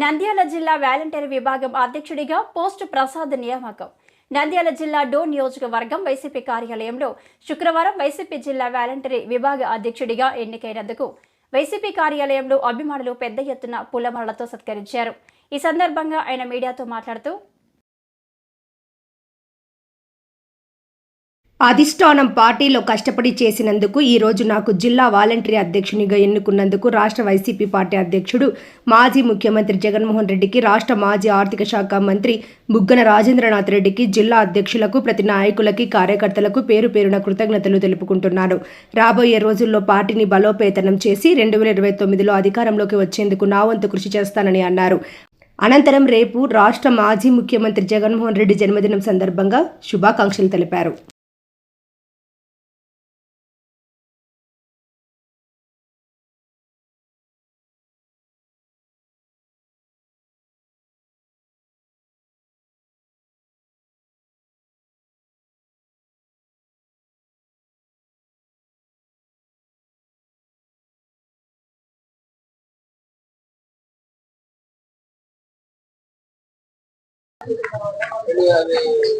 నంద్యాల జిల్లా వాలంటీర్ విభాగం అధ్యక్షుడిగా పోస్ట్ ప్రసాద్ నియామకం. నంద్యాల జిల్లా డోన్ నియోజకవర్గం వైసీపీ కార్యాలయంలో శుక్రవారం వైసీపీ జిల్లా వాలంటీర్ విభాగ అధ్యక్షుడిగా ఎన్నికైనందుకు వైసీపీ కార్యాలయంలో అభిమానులు పెద్ద ఎత్తున పూలమాలతో సత్కరించారు. ఈ సందర్భంగా ఆయన మీడియాతో మాట్లాడుతూ, అధిష్టానం పార్టీలో కష్టపడి చేసినందుకు ఈ రోజు నాకు జిల్లా వాలంటరీ అధ్యక్షునిగా ఎన్నుకున్నందుకు రాష్ట్ర వైసీపీ పార్టీ అధ్యక్షుడు మాజీ ముఖ్యమంత్రి జగన్మోహన్ రెడ్డికి, రాష్ట్ర మాజీ ఆర్థిక శాఖ మంత్రి బుగ్గన రాజేంద్రనాథ్ రెడ్డికి, జిల్లా అధ్యక్షులకు, ప్రతి నాయకులకి, కార్యకర్తలకు పేరు పేరున కృతజ్ఞతలు తెలుపుకుంటున్నాను. రాబోయే రోజుల్లో పార్టీని బలోపేతనం చేసి 2029లో అధికారంలోకి వచ్చేందుకు నా వంతు కృషి చేస్తానని అన్నారు. అనంతరం రేపు రాష్ట్ర మాజీ ముఖ్యమంత్రి జగన్మోహన్ రెడ్డి జన్మదినం సందర్భంగా శుభాకాంక్షలు తెలిపారు.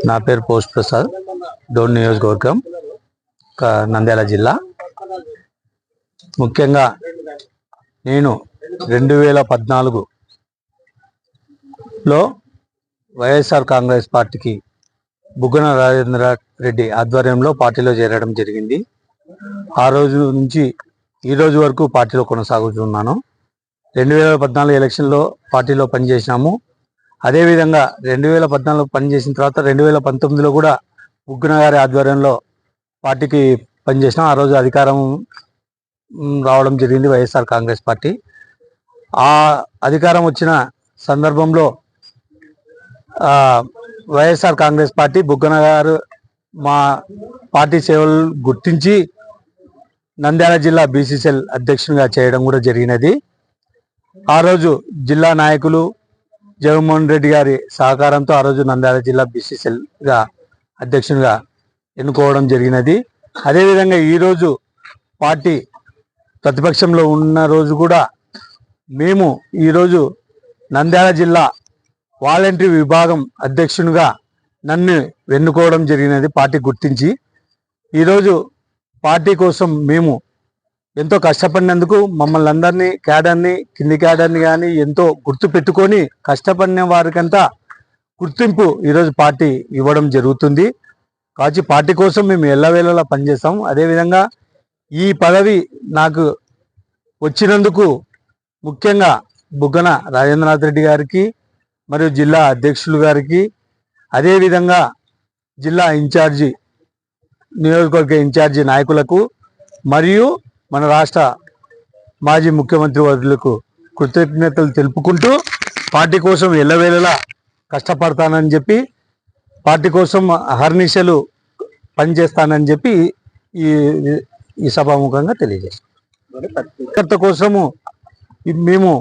నా పేరు పోస్ట్ ప్రసాద్, డోన్ నియోజకవర్గం, నంద్యాల జిల్లా. ముఖ్యంగా నేను 2014లో వైఎస్ఆర్ కాంగ్రెస్ పార్టీకి బుగ్గన రాజేంద్ర రెడ్డి ఆధ్వర్యంలో పార్టీలో చేరడం జరిగింది. ఆ రోజు నుంచి ఈ రోజు వరకు పార్టీలో కొనసాగుతున్నాను. 2014 ఎలక్షన్లో పార్టీలో పనిచేసినాము. అదేవిధంగా 2014 పనిచేసిన తర్వాత 2019లో కూడా బుగ్గన గారి ఆధ్వర్యంలో పార్టీకి పనిచేసినాం. ఆ రోజు అధికారం రావడం జరిగింది వైఎస్ఆర్ కాంగ్రెస్ పార్టీ. ఆ అధికారం వచ్చిన సందర్భంలో వైఎస్ఆర్ కాంగ్రెస్ పార్టీ బుగ్గన గారు మా పార్టీ సేవలు గుర్తించి నంద్యాల జిల్లా బీసీసీఎల్ అధ్యక్షునిగా చేయడం కూడా జరిగినది. ఆ రోజు జిల్లా నాయకులు జగన్మోహన్ రెడ్డి గారి సహకారంతో ఆ రోజు నంద్యాల జిల్లా బీసీసీఎల్గా అధ్యక్షునిగా ఎన్నుకోవడం జరిగినది. అదేవిధంగా ఈరోజు పార్టీ ప్రతిపక్షంలో ఉన్న రోజు కూడా మేము ఈరోజు నంద్యాల జిల్లా వాలంటరీ విభాగం అధ్యక్షునిగా నన్ను ఎన్నుకోవడం జరిగినది పార్టీ గుర్తించి. ఈరోజు పార్టీ కోసం మేము ఎంతో కష్టపడినందుకు మమ్మల్ని అందరినీ, క్యాడర్ని, కింది క్యాడర్ని కానీ ఎంతో గుర్తు పెట్టుకొని కష్టపడిన వారికంతా గుర్తింపు ఈరోజు పార్టీ ఇవ్వడం జరుగుతుంది. కాచి పార్టీ కోసం మేము ఎల్లవేళలా పనిచేస్తాం. అదేవిధంగా ఈ పదవి నాకు వచ్చినందుకు ముఖ్యంగా బుగ్గన రాజేంద్రనాథ్ రెడ్డి గారికి మరియు జిల్లా అధ్యక్షులు గారికి, అదేవిధంగా జిల్లా ఇన్ఛార్జి, నియోజకవర్గ ఇన్ఛార్జి నాయకులకు మరియు మన రాష్ట్ర మాజీ ముఖ్యమంత్రి వర్యులకు కృతజ్ఞతలు తెలుపుకుంటూ పార్టీ కోసం ఎల్లవేళలా కష్టపడతానని చెప్పి, పార్టీ కోసం అహర్నిశలు పనిచేస్తానని చెప్పి ఈ సభాముఖంగా తెలియజేస్తాం. కార్యకర్త కోసము మేము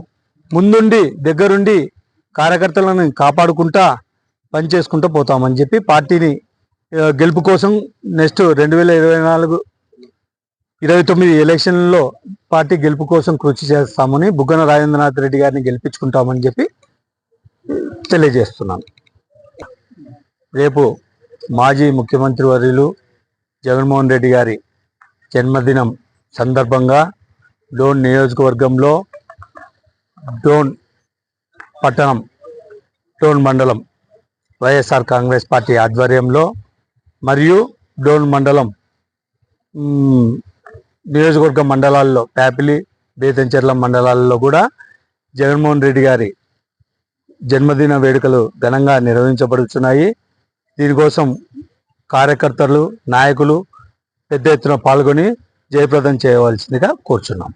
ముందుండి దగ్గరుండి కార్యకర్తలను కాపాడుకుంటా పనిచేసుకుంటూ పోతామని చెప్పి పార్టీని గెలుపు కోసం నెక్స్ట్ 2029 ఎలక్షన్లో పార్టీ గెలుపు కోసం కృషి చేస్తామని, బుగ్గన రాజేంద్రనాథ్ రెడ్డి గారిని గెలిపించుకుంటామని చెప్పి తెలియజేస్తున్నాను. రేపు మాజీ ముఖ్యమంత్రి వర్యులు జగన్మోహన్ రెడ్డి గారి జన్మదినం సందర్భంగా డోన్ నియోజకవర్గంలో డోన్ పట్టణం, డోన్ మండలం వైఎస్ఆర్ కాంగ్రెస్ పార్టీ ఆధ్వర్యంలో మరియు డోన్ మండలం నియోజకవర్గ మండలాల్లో ప్యాపిలి, బేతంచెర్ల మండలాల్లో కూడా జగన్మోహన్ రెడ్డి గారి జన్మదిన వేడుకలు ఘనంగా నిర్వహించబడుతున్నాయి. దీనికోసం కార్యకర్తలు, నాయకులు పెద్ద ఎత్తున పాల్గొని జయప్రదం చేయవలసిందిగా కోరుచున్నాం.